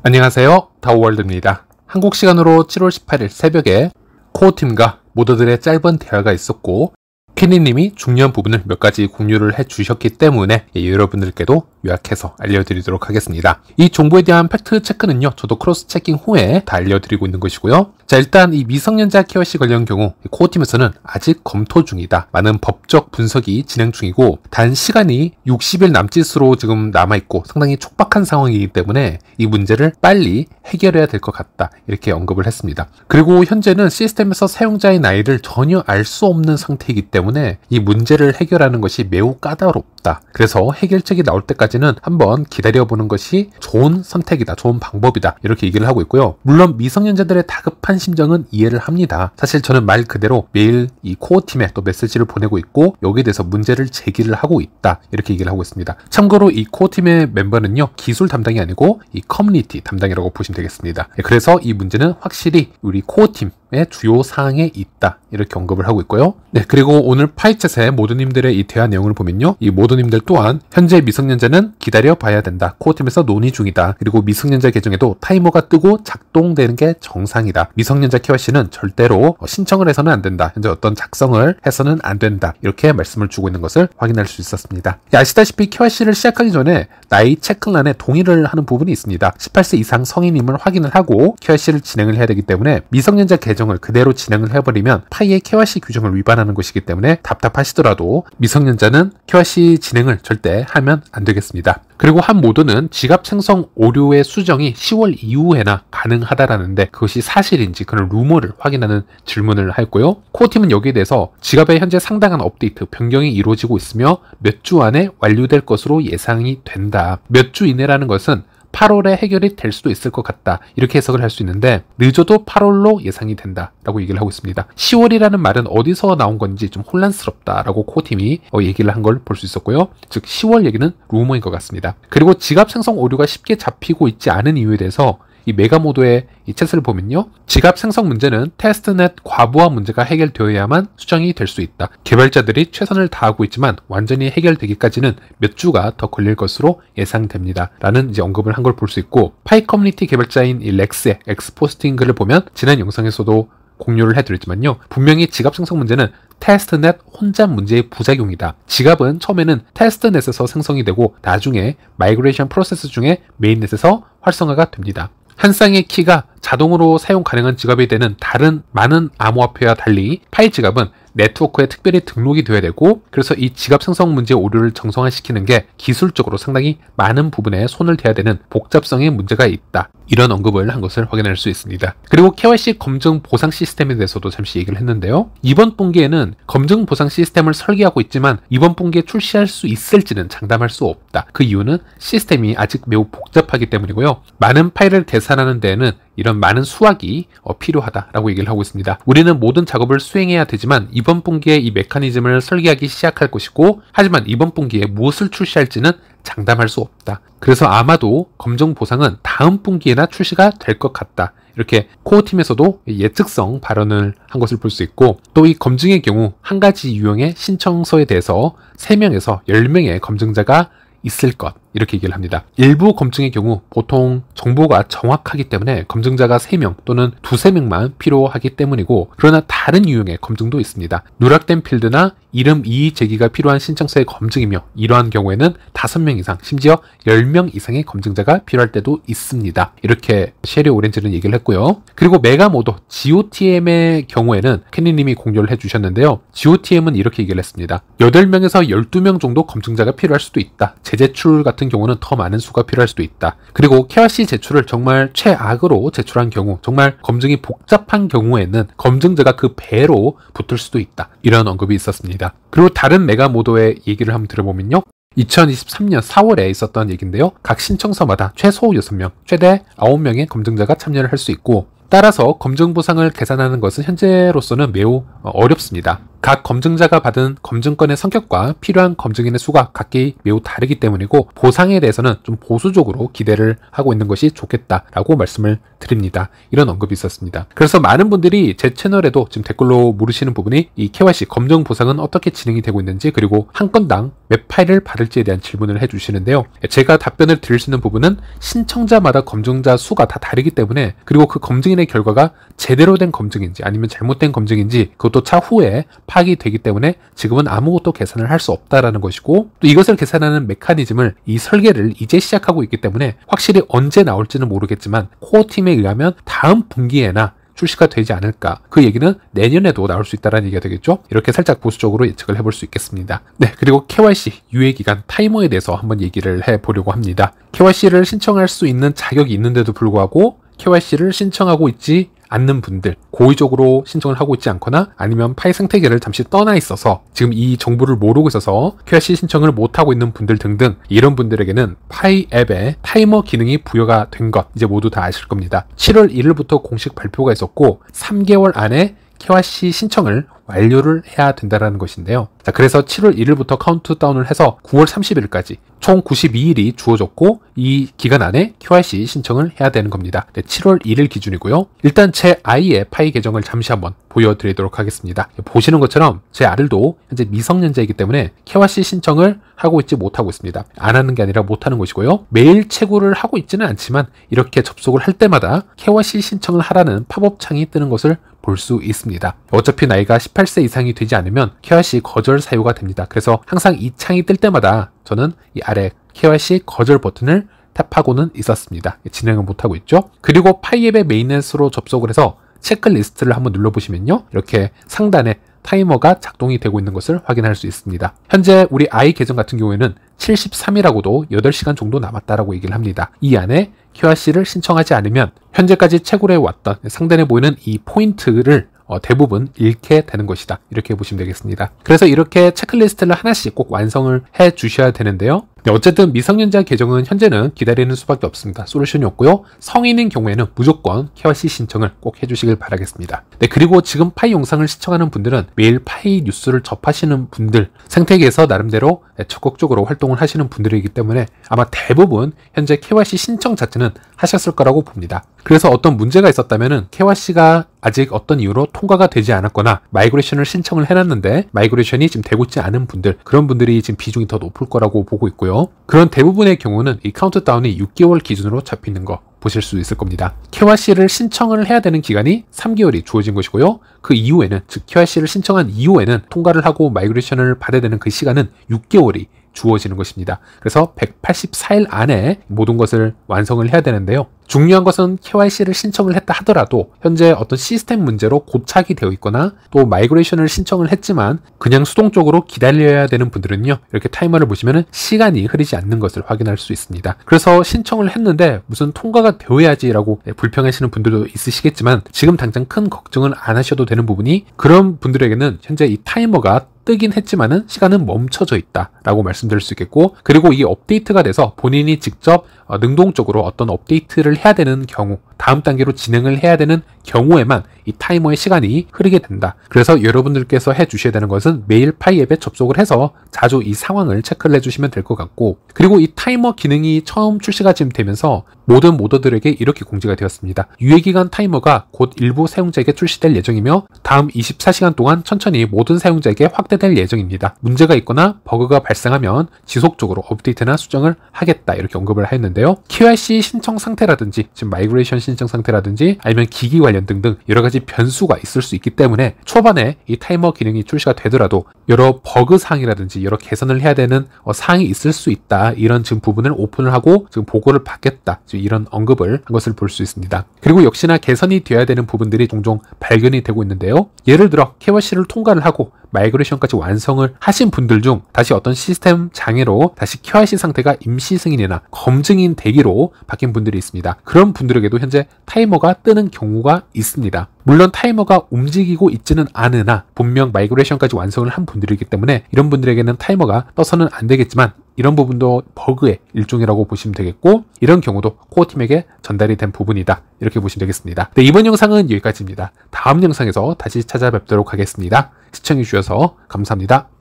안녕하세요, 다오월드입니다. 한국 시간으로 7월 18일 새벽에 코어팀과 모더들의 짧은 대화가 있었고 케니님이 중요한 부분을 몇 가지 공유를 해주셨기 때문에 여러분들께도 요약해서 알려드리도록 하겠습니다. 이 정보에 대한 팩트 체크는요, 저도 크로스 체킹 후에 다 알려드리고 있는 것이고요. 자, 일단 이 미성년자 KYC 관련 경우 코어팀에서는 아직 검토 중이다. 많은 법적 분석이 진행 중이고 단 시간이 60일 남짓으로 지금 남아있고 상당히 촉박한 상황이기 때문에 이 문제를 빨리 해결해야 될 것 같다. 이렇게 언급을 했습니다. 그리고 현재는 시스템에서 사용자의 나이를 전혀 알 수 없는 상태이기 때문에 이 문제를 해결하는 것이 매우 까다롭다. 그래서 해결책이 나올 때까지는 한번 기다려보는 것이 좋은 선택이다. 좋은 방법이다. 이렇게 얘기를 하고 있고요. 물론 미성년자들의 다급한 심정은 이해를 합니다. 사실 저는 말 그대로 매일 이 코어팀에 또 메시지를 보내고 있고 여기에 대해서 문제를 제기를 하고 있다. 이렇게 얘기를 하고 있습니다. 참고로 이 코어팀의 멤버는요, 기술 담당이 아니고 이 커뮤니티 담당이라고 보시면 되겠습니다. 그래서 이 문제는 확실히 우리 코어팀의 주요 사항에 있다. 이렇게 언급을 하고 있고요. 네, 그리고 오늘 파이챗의 모두님들의 이 대화 내용을 보면요, 이 모두님들 또한 현재 미성년자는 기다려 봐야 된다. 코어팀에서 논의 중이다. 그리고 미성년자 계정에도 타이머가 뜨고 작동되는 게 정상이다. 미성년자 KYC는 절대로 신청을 해서는 안 된다. 현재 어떤 작성을 해서는 안 된다. 이렇게 말씀을 주고 있는 것을 확인할 수 있었습니다. 아시다시피 KYC를 시작하기 전에 나이 체크란에 동의를 하는 부분이 있습니다. 18세 이상 성인임을 확인을 하고 KYC를 진행을 해야 되기 때문에 미성년자 계정을 그대로 진행을 해버리면 파이의 KYC 규정을 위반하는 것이기 때문에 답답하시더라도 미성년자는 KYC 진행을 절대 하면 안 되겠습니다. 그리고 한 모드는 지갑 생성 오류의 수정이 10월 이후에나 가능하다라는데 그것이 사실인지 그런 루머를 확인하는 질문을 하였고요. 코어팀은 여기에 대해서 지갑의 현재 상당한 업데이트, 변경이 이루어지고 있으며 몇 주 안에 완료될 것으로 예상이 된다. 몇 주 이내라는 것은 8월에 해결이 될 수도 있을 것 같다. 이렇게 해석을 할 수 있는데 늦어도 8월로 예상이 된다 라고 얘기를 하고 있습니다. 10월이라는 말은 어디서 나온 건지 좀 혼란스럽다 라고 코어팀이 얘기를 한 걸 볼 수 있었고요. 즉 10월 얘기는 루머인 것 같습니다. 그리고 지갑 생성 오류가 쉽게 잡히고 있지 않은 이유에 대해서 이 메가모드의 이 챗을 보면요, 지갑 생성 문제는 테스트넷 과부하 문제가 해결되어야만 수정이 될 수 있다. 개발자들이 최선을 다하고 있지만 완전히 해결되기까지는 몇 주가 더 걸릴 것으로 예상됩니다. 라는 이제 언급을 한 걸 볼 수 있고, 파이 커뮤니티 개발자인 이 렉스의 엑스포스팅 글을 보면 지난 영상에서도 공유를 해드렸지만요, 분명히 지갑 생성 문제는 테스트넷 혼잡 문제의 부작용이다. 지갑은 처음에는 테스트넷에서 생성이 되고 나중에 마이그레이션 프로세스 중에 메인넷에서 활성화가 됩니다. 한 쌍의 키가 자동으로 사용 가능한 지갑이 되는 다른 많은 암호화폐와 달리 파이 지갑은 네트워크에 특별히 등록이 되어야 되고, 그래서 이 지갑 생성 문제 오류를 정상화시키는 게 기술적으로 상당히 많은 부분에 손을 대야 되는 복잡성의 문제가 있다. 이런 언급을 한 것을 확인할 수 있습니다. 그리고 KYC 검증 보상 시스템에 대해서도 잠시 얘기를 했는데요. 이번 분기에는 검증 보상 시스템을 설계하고 있지만 이번 분기에 출시할 수 있을지는 장담할 수 없다. 그 이유는 시스템이 아직 매우 복잡하기 때문이고요. 많은 파일을 계산하는 데에는 이런 많은 수학이 필요하다라고 얘기를 하고 있습니다. 우리는 모든 작업을 수행해야 되지만 이번 분기에 이 메커니즘을 설계하기 시작할 것이고, 하지만 이번 분기에 무엇을 출시할지는 장담할 수 없다. 그래서 아마도 검증 보상은 다음 분기에나 출시가 될 것 같다. 이렇게 코어팀에서도 예측성 발언을 한 것을 볼 수 있고, 또 이 검증의 경우 한 가지 유형의 신청서에 대해서 3명에서 10명의 검증자가 있을 것, 이렇게 얘기를 합니다. 일부 검증의 경우 보통 정보가 정확하기 때문에 검증자가 3명 또는 2~3명만 필요하기 때문이고, 그러나 다른 유형의 검증도 있습니다. 누락된 필드나 이름 이의 제기가 필요한 신청서의 검증이며, 이러한 경우에는 5명 이상, 심지어 10명 이상의 검증자가 필요할 때도 있습니다. 이렇게 쉐리 오렌지는 얘기를 했고요. 그리고 메가모드 GOTM의 경우에는 케니님이 공유를 해주셨는데요. GOTM은 이렇게 얘기를 했습니다. 8명에서 12명 정도 검증자가 필요할 수도 있다. 재제출 같은 경우는 더 많은 수가 필요할 수도 있다. 그리고 KYC 제출을 정말 최악으로 제출한 경우, 정말 검증이 복잡한 경우에는 검증자가 그 배로 붙을 수도 있다. 이런 언급이 있었습니다. 그리고 다른 메가모드의 얘기를 한번 들어보면요, 2023년 4월에 있었던 얘기인데요. 각 신청서마다 최소 6명, 최대 9명의 검증자가 참여를 할 수 있고, 따라서 검증 보상을 계산하는 것은 현재로서는 매우 어렵습니다. 각 검증자가 받은 검증권의 성격과 필요한 검증인의 수가 각기 매우 다르기 때문이고 보상에 대해서는 좀 보수적으로 기대를 하고 있는 것이 좋겠다라고 말씀을 드립니다. 이런 언급이 있었습니다. 그래서 많은 분들이 제 채널에도 지금 댓글로 물으시는 부분이 이 KYC 검증 보상은 어떻게 진행이 되고 있는지 그리고 한 건당 몇 파일을 받을지에 대한 질문을 해주시는데요. 제가 답변을 드릴 수 있는 부분은 신청자마다 검증자 수가 다 다르기 때문에 그리고 그 검증인의 결과가 제대로 된 검증인지 아니면 잘못된 검증인지 그것도 차후에 파악이 되기 때문에 지금은 아무것도 계산을 할 수 없다라는 것이고 또 이것을 계산하는 메커니즘을 이 설계를 이제 시작하고 있기 때문에 확실히 언제 나올지는 모르겠지만 코어 팀에 의하면 다음 분기에나 출시가 되지 않을까. 그 얘기는 내년에도 나올 수 있다는 얘기가 되겠죠. 이렇게 살짝 보수적으로 예측을 해볼 수 있겠습니다. 네, 그리고 KYC 유예기간 타이머에 대해서 한번 얘기를 해보려고 합니다. KYC를 신청할 수 있는 자격이 있는데도 불구하고 KYC를 신청하고 있지 않는 분들, 고의적으로 신청을 하고 있지 않거나 아니면 파일 생태계를 잠시 떠나 있어서 지금 이 정보를 모르고 있어서 KYC 신청을 못하고 있는 분들 등등 이런 분들에게는 파이 앱에 타이머 기능이 부여가 된 것 이제 모두 다 아실 겁니다. 7월 1일부터 공식 발표가 있었고 3개월 안에 KYC 신청을 완료를 해야 된다는 것인데요. 자, 그래서 7월 1일부터 카운트다운을 해서 9월 30일까지 총 92일이 주어졌고 이 기간 안에 KYC 신청을 해야 되는 겁니다. 네, 7월 1일 기준이고요. 일단 제 아이의 파이 계정을 잠시 한번 보여드리도록 하겠습니다. 보시는 것처럼 제 아들도 현재 미성년자이기 때문에 KYC 신청을 하고 있지 못하고 있습니다. 안 하는 게 아니라 못하는 것이고요. 매일 채굴을 하고 있지는 않지만 이렇게 접속을 할 때마다 KYC 신청을 하라는 팝업 창이 뜨는 것을 볼 수 있습니다. 어차피 나이가 18세 이상이 되지 않으면 KYC 거절 사유가 됩니다. 그래서 항상 이 창이 뜰 때마다 저는 이 아래 KYC 거절 버튼을 탭하고는 있었습니다. 진행을 못하고 있죠. 그리고 파이앱의 메인넷으로 접속을 해서 체크리스트를 한번 눌러보시면요. 이렇게 상단에 타이머가 작동이 되고 있는 것을 확인할 수 있습니다. 현재 우리 아이 계정 같은 경우에는 73이라고도 8시간 정도 남았다라고 얘기를 합니다. 이 안에 KYC를 신청하지 않으면 현재까지 채굴해 왔던 상단에 보이는 이 포인트를 대부분 잃게 되는 것이다. 이렇게 보시면 되겠습니다. 그래서 이렇게 체크리스트를 하나씩 꼭 완성을 해 주셔야 되는데요. 네, 어쨌든 미성년자 계정은 현재는 기다리는 수밖에 없습니다. 솔루션이 없고요. 성인인 경우에는 무조건 KYC 신청을 꼭 해주시길 바라겠습니다. 네, 그리고 지금 파이 영상을 시청하는 분들은 매일 파이 뉴스를 접하시는 분들, 생태계에서 나름대로 적극적으로 활동을 하시는 분들이기 때문에 아마 대부분 현재 KYC 신청 자체는 하셨을 거라고 봅니다. 그래서 어떤 문제가 있었다면은 KYC가 아직 어떤 이유로 통과가 되지 않았거나 마이그레이션을 신청을 해놨는데 마이그레이션이 지금 되고 있지 않은 분들, 그런 분들이 지금 비중이 더 높을 거라고 보고 있고요. 그런 대부분의 경우는 이 카운트다운이 6개월 기준으로 잡히는 거 보실 수 있을 겁니다. KYC를 신청을 해야 되는 기간이 3개월이 주어진 것이고요. 그 이후에는, 즉 KYC를 신청한 이후에는 통과를 하고 마이그레이션을 받아야 되는 그 시간은 6개월이 주어지는 것입니다. 그래서 184일 안에 모든 것을 완성을 해야 되는데요. 중요한 것은 KYC를 신청을 했다 하더라도 현재 어떤 시스템 문제로 고착이 되어 있거나 또 마이그레이션을 신청을 했지만 그냥 수동적으로 기다려야 되는 분들은요, 이렇게 타이머를 보시면 시간이 흐르지 않는 것을 확인할 수 있습니다. 그래서 신청을 했는데 무슨 통과가 되어야지라고 불평하시는 분들도 있으시겠지만 지금 당장 큰 걱정은 안 하셔도 되는 부분이, 그런 분들에게는 현재 이 타이머가 뜨긴 했지만은 시간은 멈춰져 있다라고 말씀드릴 수 있겠고, 그리고 이게 업데이트가 돼서 본인이 직접 능동적으로 어떤 업데이트를 해야 되는 경우, 다음 단계로 진행을 해야 되는 경우에만 이 타이머의 시간이 흐르게 된다. 그래서 여러분들께서 해주셔야 되는 것은 매일 파이 앱에 접속을 해서 자주 이 상황을 체크를 해주시면 될 것 같고, 그리고 이 타이머 기능이 처음 출시가 지금 되면서 모든 모더들에게 이렇게 공지가 되었습니다. 유예기간 타이머가 곧 일부 사용자에게 출시될 예정이며 다음 24시간 동안 천천히 모든 사용자에게 확대될 예정입니다. 문제가 있거나 버그가 발생하면 지속적으로 업데이트나 수정을 하겠다, 이렇게 언급을 했는데요. KYC 신청 상태라든지 지금 마이그레이션 신청 상태라든지 아니면 기기 관련 등등 여러 가지 변수가 있을 수 있기 때문에 초반에 이 타이머 기능이 출시가 되더라도 여러 버그 사항이라든지 여러 개선을 해야 되는 사항이 있을 수 있다, 이런 지금 부분을 오픈을 하고 지금 보고를 받겠다, 지금 이런 언급을 한 것을 볼 수 있습니다. 그리고 역시나 개선이 되어야 되는 부분들이 종종 발견이 되고 있는데요. 예를 들어 KYC를 통과를 하고 마이그레이션까지 완성을 하신 분들 중 다시 어떤 시스템 장애로 다시 KYC 상태가 임시 승인이나 검증인 대기로 바뀐 분들이 있습니다. 그런 분들에게도 현재 타이머가 뜨는 경우가 있습니다. 물론 타이머가 움직이고 있지는 않으나 분명 마이그레이션까지 완성을 한 분들이기 때문에 이런 분들에게는 타이머가 떠서는 안 되겠지만 이런 부분도 버그의 일종이라고 보시면 되겠고, 이런 경우도 코어팀에게 전달이 된 부분이다, 이렇게 보시면 되겠습니다. 네, 이번 영상은 여기까지입니다. 다음 영상에서 다시 찾아뵙도록 하겠습니다. 시청해주셔서 감사합니다.